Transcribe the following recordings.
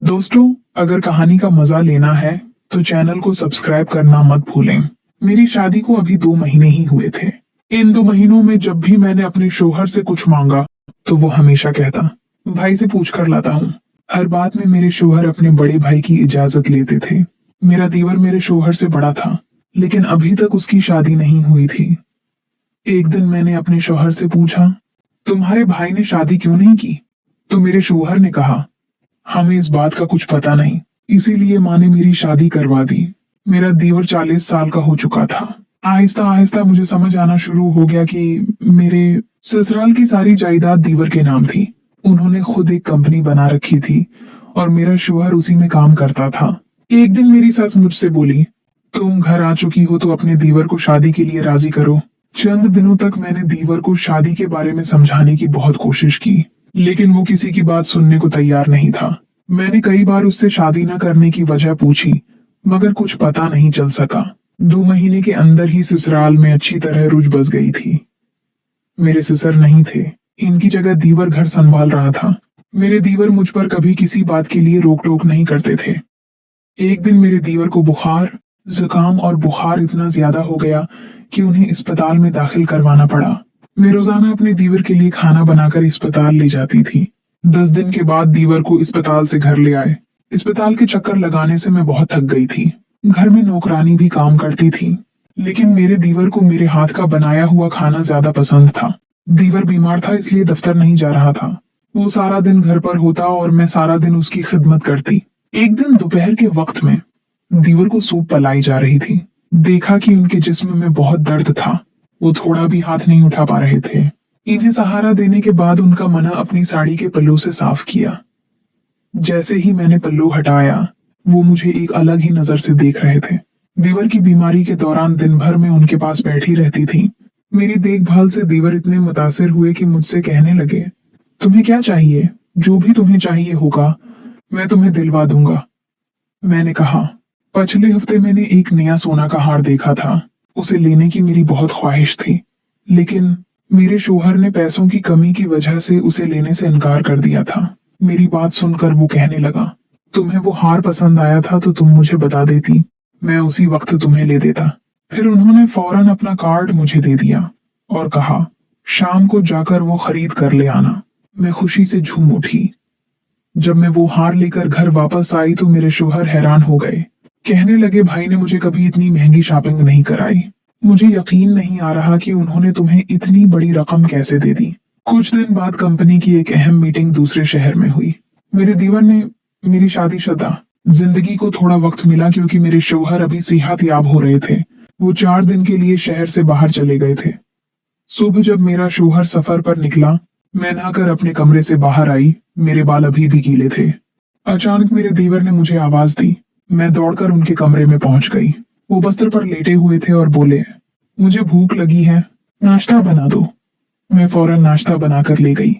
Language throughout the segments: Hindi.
दोस्तों, अगर कहानी का मजा लेना है तो चैनल को सब्सक्राइब करना मत भूलें। मेरी शादी को अभी 2 महीने ही हुए थे। इन 2 महीनों में जब भी मैंने अपने शोहर से कुछ मांगा तो वो हमेशा कहता, भाई से पूछ कर लाता हूँ। हर बात में मेरे शोहर अपने बड़े भाई की इजाजत लेते थे। मेरा दीवर मेरे शोहर से बड़ा था, लेकिन अभी तक उसकी शादी नहीं हुई थी। एक दिन मैंने अपने शोहर से पूछा, तुम्हारे भाई ने शादी क्यों नहीं की? तो मेरे शोहर ने कहा, हमें इस बात का कुछ पता नहीं, इसीलिए माँ ने मेरी शादी करवा दी। मेरा दीवर 40 साल का हो चुका था। आहिस्ता आहिस्ता मुझे समझ आना शुरू हो गया कि मेरे ससुराल की सारी जायदाद दीवर के नाम थी। उन्होंने खुद एक कंपनी बना रखी थी और मेरा शोहर उसी में काम करता था। एक दिन मेरी सास मुझसे बोली, तुम घर आ चुकी हो तो अपने दीवर को शादी के लिए राजी करो। चंद दिनों तक मैंने दीवर को शादी के बारे में समझाने की बहुत कोशिश की, लेकिन वो किसी की बात सुनने को तैयार नहीं था। मैंने कई बार उससे शादी न करने की वजह पूछी, मगर कुछ पता नहीं चल सका। 2 महीने के अंदर ही ससुराल में अच्छी तरह रुझ बस गई थी। मेरे ससुर नहीं थे, इनकी जगह दीवर घर संभाल रहा था। मेरे दीवर मुझ पर कभी किसी बात के लिए रोक टोक नहीं करते थे। एक दिन मेरे दीवर को बुखार, जुकाम और बुखार इतना ज्यादा हो गया कि उन्हें अस्पताल में दाखिल करवाना पड़ा। मैं रोजाना अपने दीवर के लिए खाना बनाकर अस्पताल ले जाती थी। 10 दिन के बाद दीवर को अस्पताल से घर ले आए। अस्पताल के चक्कर लगाने से मैं बहुत थक गई थी। घर में नौकरानी भी काम करती थी, लेकिन मेरे दीवर को मेरे हाथ का बनाया हुआ खाना ज्यादा पसंद था। दीवर बीमार था, इसलिए दफ्तर नहीं जा रहा था। वो सारा दिन घर पर होता और मैं सारा दिन उसकी खिदमत करती। एक दिन दोपहर के वक्त में दीवर को सूप पिलाई जा रही थी। देखा कि उनके जिस्म में बहुत दर्द था। वो थोड़ा भी हाथ नहीं उठा पा रहे थे। इन्हें सहारा देने के बाद उनका मना अपनी साड़ी के पल्लू से साफ किया। जैसे ही मैंने पल्लू हटाया, वो मुझे एक अलग ही नजर से देख रहे थे। दीवर की बीमारी के दौरान दिन भर में उनके पास बैठी रहती थी। मेरी देखभाल से दीवर इतने मुतासिर हुए कि मुझसे कहने लगे, तुम्हें क्या चाहिए? जो भी तुम्हें चाहिए होगा मैं तुम्हें दिलवा दूंगा। मैंने कहा, पिछले हफ्ते मैंने एक नया सोना का हार देखा था। उसे लेने की मेरी बहुत ख्वाहिश थी, लेकिन मेरे शोहर ने पैसों की कमी की वजह से उसे लेने से इनकार कर दिया था। मेरी बात सुनकर वो कहने लगा, तुम्हें वो हार पसंद आया था तो तुम मुझे बता देती, मैं उसी वक्त तुम्हें ले देता। फिर उन्होंने फौरन अपना कार्ड मुझे दे दिया और कहा, शाम को जाकर वो खरीद कर ले आना। मैं खुशी से झूम उठी। जब मैं वो हार लेकर घर वापस आई तो मेरे शोहर हैरान हो गए। कहने लगे, भाई ने मुझे कभी इतनी महंगी शॉपिंग नहीं कराई। मुझे यकीन नहीं आ रहा कि उन्होंने तुम्हें इतनी बड़ी रकम कैसे दे दी। कुछ दिन बाद कंपनी की एक अहम मीटिंग दूसरे शहर में हुई। मेरे दीवर ने मेरी शादीशुदा जिंदगी को थोड़ा वक्त मिला क्योंकि मेरे शोहर अभी सेहत याब हो रहे थे। वो 4 दिन के लिए शहर से बाहर चले गए थे। सुबह जब मेरा शोहर सफर पर निकला, मैं नहाकर अपने कमरे से बाहर आई। मेरे बाल अभी भी गीले थे। अचानक मेरे दीवर ने मुझे आवाज दी। मैं दौड़कर उनके कमरे में पहुंच गई। वो बिस्तर पर लेटे हुए थे और बोले, मुझे भूख लगी है, नाश्ता बना दो। मैं फौरन नाश्ता बनाकर ले गई।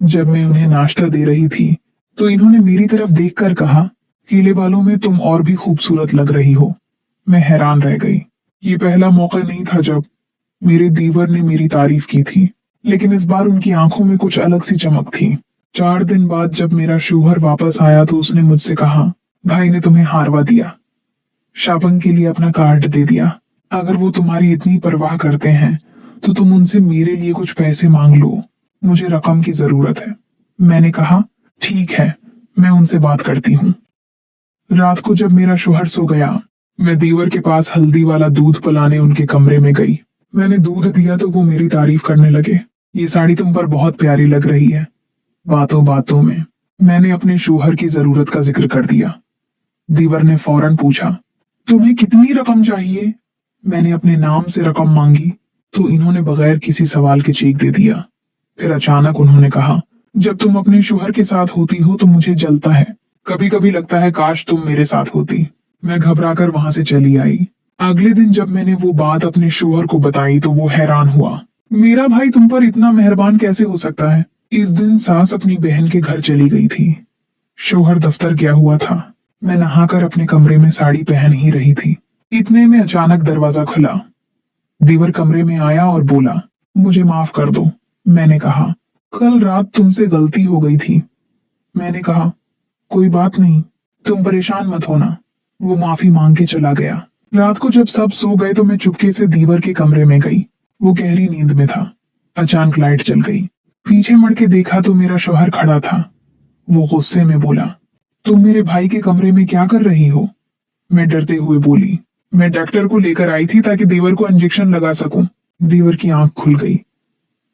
जब मैं उन्हें नाश्ता दे रही थी तो इन्होंने मेरी तरफ देखकर कहा, गीले बालों में तुम और भी खूबसूरत लग रही हो। मैं हैरान रह गई। ये पहला मौका नहीं था जब मेरे दीवर ने मेरी तारीफ की थी, लेकिन इस बार उनकी आंखों में कुछ अलग सी चमक थी। 4 दिन बाद जब मेरा शोहर वापस आया तो उसने मुझसे कहा, भाई ने तुम्हें हारवा दिया, शॉपिंग के लिए अपना कार्ड दे दिया। अगर वो तुम्हारी इतनी परवाह करते हैं तो तुम उनसे मेरे लिए कुछ पैसे मांग लो, मुझे रकम की जरूरत है। मैंने कहा, ठीक है, मैं उनसे बात करती हूँ। रात को जब मेरा शोहर सो गया, मैं दीवर के पास हल्दी वाला दूध पिलाने उनके कमरे में गई। मैंने दूध दिया तो वो मेरी तारीफ करने लगे। ये साड़ी तुम पर बहुत प्यारी लग रही है। बातों बातों में मैंने अपने शोहर की जरूरत का जिक्र कर दिया। दीवर ने फौरन पूछा, तुम्हें कितनी रकम चाहिए? मैंने अपने नाम से रकम मांगी तो इन्होंने बगैर किसी सवाल के चेक दे दिया। फिर अचानक उन्होंने कहा, जब तुम अपने शोहर के साथ होती हो तो मुझे जलता है। कभी कभी लगता है काश तुम मेरे साथ होती। मैं घबराकर वहां से चली आई। अगले दिन जब मैंने वो बात अपने शोहर को बताई तो वो हैरान हुआ। मेरा भाई तुम पर इतना मेहरबान कैसे हो सकता है? इस दिन सास अपनी बहन के घर चली गई थी। शोहर दफ्तर गया हुआ था। मैं नहाकर अपने कमरे में साड़ी पहन ही रही थी। इतने में अचानक दरवाजा खुला। दीवर कमरे में आया और बोला, मुझे माफ कर दो। मैंने कहा, कल रात तुमसे गलती हो गई थी। मैंने कहा, कोई बात नहीं, तुम परेशान मत होना। वो माफी मांग के चला गया। रात को जब सब सो गए तो मैं चुपके से दीवर के कमरे में गई। वो गहरी नींद में था। अचानक लाइट जल गई। पीछे मुड़ के देखा तो मेरा शौहर खड़ा था। वो गुस्से में बोला, तुम मेरे भाई के कमरे में क्या कर रही हो? मैं डरते हुए बोली, मैं डॉक्टर को लेकर आई थी ताकि दीवर को इंजेक्शन लगा सकूं। दीवर की आंख खुल गई।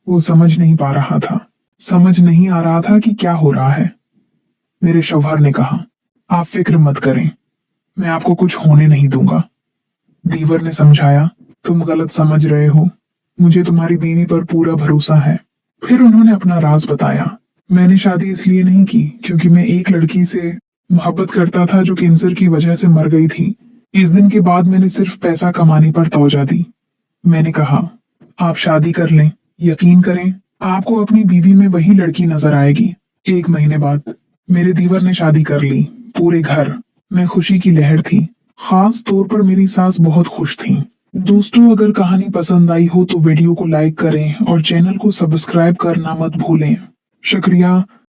वो समझ नहीं पा रहा था। समझ नहीं आ रहा था कि क्या हो रहा है। मेरे शौहर ने कहा, आप फिक्र मत करें, मैं आपको कुछ होने नहीं दूंगा। दीवर ने समझाया, तुम गलत समझ रहे हो, मुझे तुम्हारी बीवी पर पूरा भरोसा है। फिर उन्होंने अपना राज बताया। मैंने शादी इसलिए नहीं की क्योंकि मैं एक लड़की से मोहब्बत करता था जो कैंसर की वजह से मर गई थी। इस दिन के बाद मैंने सिर्फ पैसा कमाने पर तवज्जो दी। मैंने कहा, आप शादी कर लें, यकीन करें आपको अपनी बीवी में वही लड़की नजर आएगी। 1 महीने बाद मेरे दीवर ने शादी कर ली। पूरे घर में खुशी की लहर थी। खास तौर पर मेरी सास बहुत खुश थी। दोस्तों, अगर कहानी पसंद आई हो तो वीडियो को लाइक करें और चैनल को सब्सक्राइब करना मत भूलें। शुक्रिया।